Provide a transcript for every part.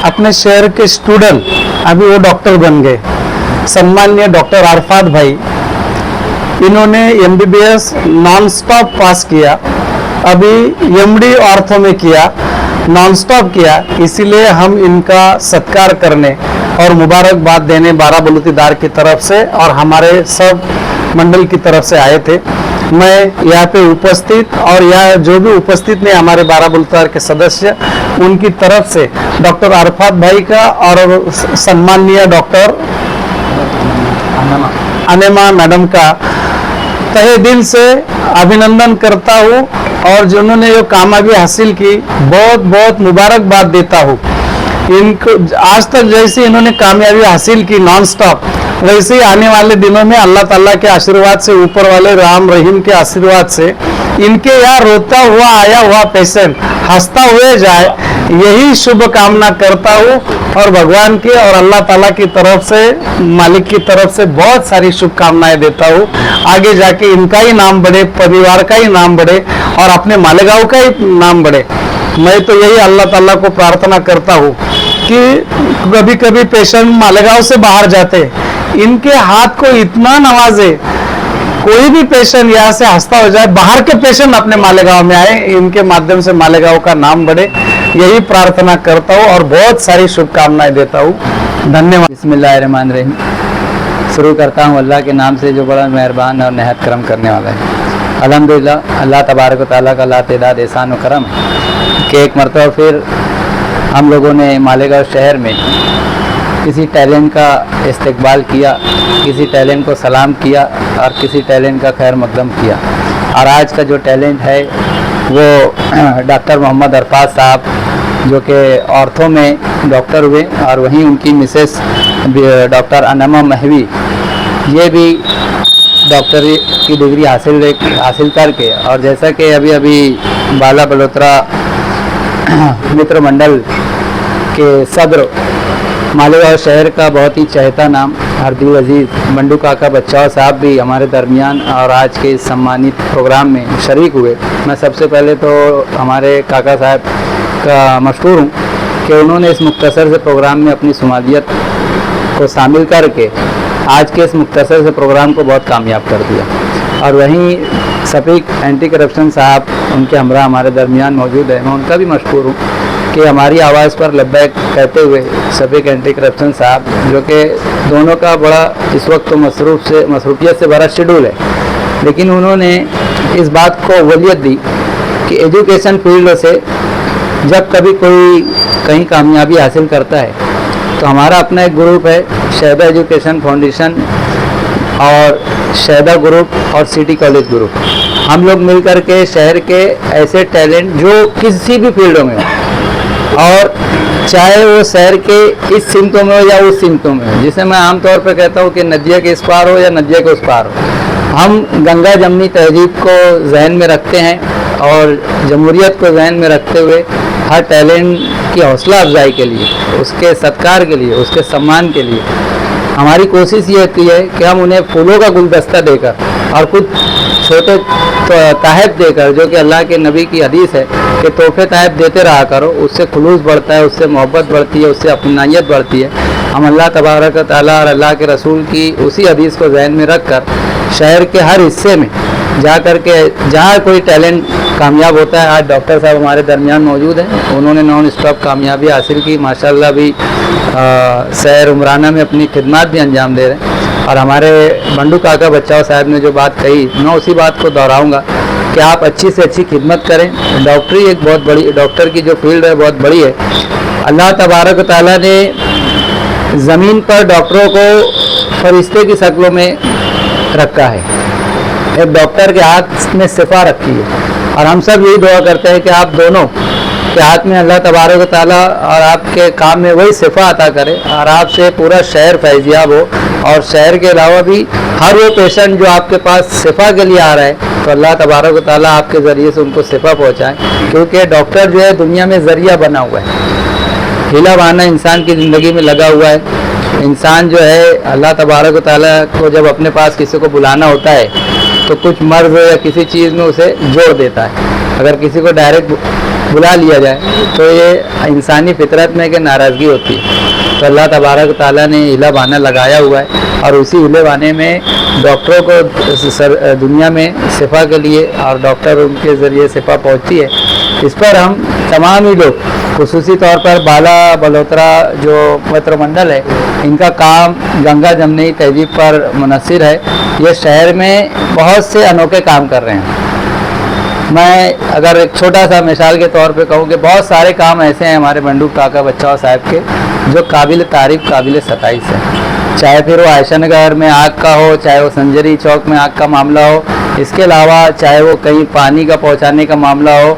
अपने शहर के स्टूडेंट अभी वो डॉक्टर बन गए। सम्माननीय डॉक्टर अरफात भाई, इन्होंने MBBS नॉन स्टॉप पास किया, अभी MD ऑर्थो में किया, नॉन स्टॉप किया। इसीलिए हम इनका सत्कार करने और मुबारकबाद देने बाराबलूतीदार की तरफ से और हमारे सब मंडल की तरफ से आए थे। मैं यहाँ पे उपस्थित और यहाँ जो भी उपस्थित नहीं हमारे बाराबलूतीदार के सदस्य, उनकी तरफ से डॉक्टर अरफात भाई का और सम्माननीय डॉक्टर अनेमा मैडम का तहे दिल से अभिनंदन करता हूँ और जिन्होंने जो कामयाबी हासिल की बहुत बहुत मुबारकबाद देता हूँ इनको। आज तक जैसे इन्होंने कामयाबी हासिल की नॉन स्टॉप, वैसे ही आने वाले दिनों में अल्लाह ताला के आशीर्वाद से, ऊपर वाले राम रहीम के आशीर्वाद से इनके यहाँ रोता हुआ आया हुआ पेशेंट हंसता हुए जाए, यही शुभ कामना करता हूँ। और भगवान की और अल्लाह ताला की तरफ से, मालिक की तरफ से बहुत सारी शुभकामनाएं देता हूँ। आगे जाके इनका ही नाम बढ़े, परिवार का ही नाम बढ़े और अपने मालेगांव का ही नाम बढ़े। मैं तो यही अल्लाह ताला को प्रार्थना करता हूँ कि कभी कभी पेशेंट मालेगांव से बाहर जाते, इनके हाथ को इतना नवाजे, कोई भी पेशेंट यहाँ से हंसता हो जाए, बाहर के पेशेंट अपने मालेगांव में आए, इनके माध्यम से मालेगांव का नाम बढ़े, यही प्रार्थना करता हूँ और बहुत सारी शुभकामनाएं देता हूँ। धन्यवाद। बिस्मिल्लाहिर्रहमानिर्रहीम। शुरू करता हूँ अल्लाह के नाम से जो बड़ा मेहरबान और नहायत करम करने वाला है। अल्हम्दुलिल्लाह, अल्लाह तबारक व तआला का लातेदाद एहसान व करम कि एक मरतबा फिर हम लोगों ने मालेगांव शहर में किसी टैलेंट का इस्तकबाल किया, किसी टैलेंट को सलाम किया और किसी टैलेंट का खैर मकदम किया। और आज का जो टैलेंट है वो डॉक्टर मोहम्मद अरफात साहब, जो कि ऑर्थो में डॉक्टर हुए, और वहीं उनकी मिसेस डॉक्टर अनमा महवी, ये भी डॉक्टरी की डिग्री हासिल करके, और जैसा कि अभी अभी बाला बलोत्रा मित्र मंडल के सदर मालेगांव शहर का बहुत ही चहेता नाम हरदिल अजीज़ मंडू काका बच्चाओ साहब भी हमारे दरमियान और आज के इस सम्मानित प्रोग्राम में शरीक हुए। मैं सबसे पहले तो हमारे काका साहब का मशहूर हूँ कि उन्होंने इस मुख्तसर से प्रोग्राम में अपनी शुमालियत को शामिल करके आज के इस मुख्तसर से प्रोग्राम को बहुत कामयाब कर दिया। और वहीं सफीक एंटी करप्शन साहब, उनके हमरा हमारे दरमियान मौजूद है, मैं उनका भी मशहूर हूँ कि हमारी आवाज़ पर लब्बैक कहते हुए सफीक एंटी करप्शन साहब, जो कि दोनों का बड़ा इस वक्त तो मसरूफियत से बड़ा शेड्यूल है, लेकिन उन्होंने इस बात को अवलियत दी कि एजुकेशन फील्ड से जब कभी कोई कहीं कामयाबी हासिल करता है तो हमारा अपना एक ग्रुप है शहदा एजुकेशन फाउंडेशन और शहदा ग्रुप और सिटी कॉलेज ग्रुप, हम लोग मिलकर के शहर के ऐसे टैलेंट जो किसी भी फील्डों में हो, और चाहे वो शहर के इस सिमतों में हो या उस सिमतों में हो, जिसे मैं आमतौर पर कहता हूँ कि नदिया के इस पार हो या नदिया के उस पार हो, हम गंगा जमनी तहजीब को जहन में रखते हैं और जमहूरियत को जहन में रखते हुए हर टैलेंट की हौसला अफजाई के लिए, उसके सत्कार के लिए, उसके सम्मान के लिए हमारी कोशिश ये होती है कि हम उन्हें फूलों का गुलदस्ता देकर और कुछ छोटे तहफ़ देकर, जो कि अल्लाह के नबी की हदीस है कि तोहफे तहफ़ देते रहा करो, उससे खुलूस बढ़ता है, उससे मोहब्बत बढ़ती है, उससे अपनायत बढ़ती है। हम अल्लाह तबारक व तआला और अल्लाह के रसूल की उसी हदीस को जहन में रख कर शहर के हर हिस्से में जा कर के जहाँ कोई टैलेंट कामयाब होता है, आज डॉक्टर साहब हमारे दरमियान मौजूद हैं, उन्होंने नॉन स्टॉप कामयाबी हासिल की, माशाल्लाह भी शहर उमराना में अपनी खिदमत भी अंजाम दे रहे हैं। और हमारे मंडू काका बच्चाओ साहब ने जो बात कही, मैं उसी बात को दोहराऊंगा कि आप अच्छी से अच्छी खिदमत करें। डॉक्टरी एक बहुत बड़ी, डॉक्टर की जो फील्ड है बहुत बड़ी है। अल्लाह तबारक व तआला ने ज़मीन पर डॉक्टरों को फरिश्ते की शक्लों में रखा है, एक डॉक्टर के हाथ में सिफा रखी है, और हम सब यही दुआ करते हैं कि आप दोनों के हाथ में अल्लाह तबारक व तआला और आपके काम में वही सिफा अता करे और आपसे पूरा शहर फैज़याब हो। और शहर के अलावा भी हर वो पेशेंट जो आपके पास सिफा के लिए आ रहा है, तो अल्लाह तबारक व तआला आपके ज़रिए से उनको सिफा पहुँचाए, क्योंकि डॉक्टर जो है दुनिया में ज़रिया बना हुआ है, हिला बहाना इंसान की ज़िंदगी में लगा हुआ है। इंसान जो है अल्लाह तबारक व तआला को जब अपने पास किसी को बुलाना होता है तो कुछ मर्ज़ या किसी चीज़ में उसे जोड़ देता है। अगर किसी को डायरेक्ट बुला लिया जाए, तो ये इंसानी फितरत में कि नाराज़गी होती है। तो अल्लाह तबारक ताला ने हिला बहाना लगाया हुआ है, और उसी हिले बहाने में डॉक्टरों को दुनिया में शिफा के लिए, और डॉक्टर उनके ज़रिए शिफा पहुंचती है। इस पर हम तमाम ही लोग, खुसूसी तौर पर बाला बलोत्रा जो मित्र मंडल है, इनका काम गंगा जमनी तहजीब पर मुनसिर है। ये शहर में बहुत से अनोखे काम कर रहे हैं। मैं अगर एक छोटा सा मिसाल के तौर पे कहूँ कि बहुत सारे काम ऐसे हैं हमारे मंडूक काका बच्चा साहब के, जो काबिल तारीफ, काबिल सताइश है। चाहे फिर वो आयशा नगर में आग का हो, चाहे वो संजरी चौक में आग का मामला हो, इसके अलावा चाहे वो कहीं पानी का पहुंचाने का मामला हो,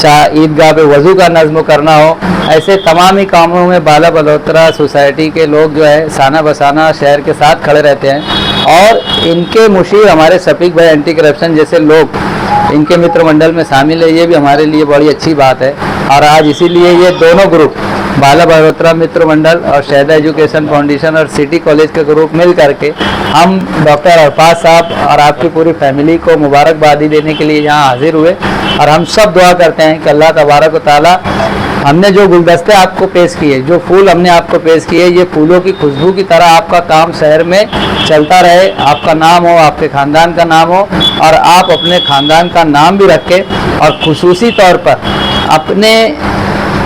चाहे ईदगाह पे वज़ू का नज़्म करना हो, ऐसे तमाम ही कामों में बाला बलोत्रा सोसाइटी के लोग जो है साना बसाना शहर के साथ खड़े रहते हैं। और इनके मुशीर हमारे शफीक भाई एंटी करप्शन जैसे लोग इनके मित्र मंडल में शामिल है, ये भी हमारे लिए बड़ी अच्छी बात है। और आज इसीलिए ये दोनों ग्रुप, बाला बलोत्रा मित्र मंडल और शहदा एजुकेशन फाउंडेशन और सिटी कॉलेज के ग्रुप मिल करके हम डॉक्टर अरफाज साहब और आपकी पूरी फैमिली को मुबारकबादी देने के लिए यहाँ हाजिर हुए। और हम सब दुआ करते हैं कि अल्लाह तबारक व तआला, हमने जो गुलदस्ते आपको पेश किए, जो फूल हमने आपको पेश किए, ये फूलों की खुशबू की तरह आपका काम शहर में चलता रहे, आपका नाम हो, आपके ख़ानदान का नाम हो, और आप अपने ख़ानदान का नाम भी रखें। और खुसूसी तौर पर अपने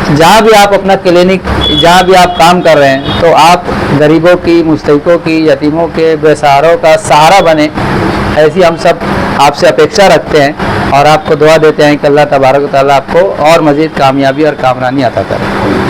जहाँ भी आप अपना क्लिनिक, जहाँ भी आप काम कर रहे हैं, तो आप गरीबों की, मुस्तहिकों की, यतीमों के, बेसहारों का सहारा बने, ऐसी हम सब आपसे अपेक्षा रखते हैं। और आपको दुआ देते हैं कि अल्लाह तबारक व तआला आपको और मज़ीद कामयाबी और कामरानी अता करे।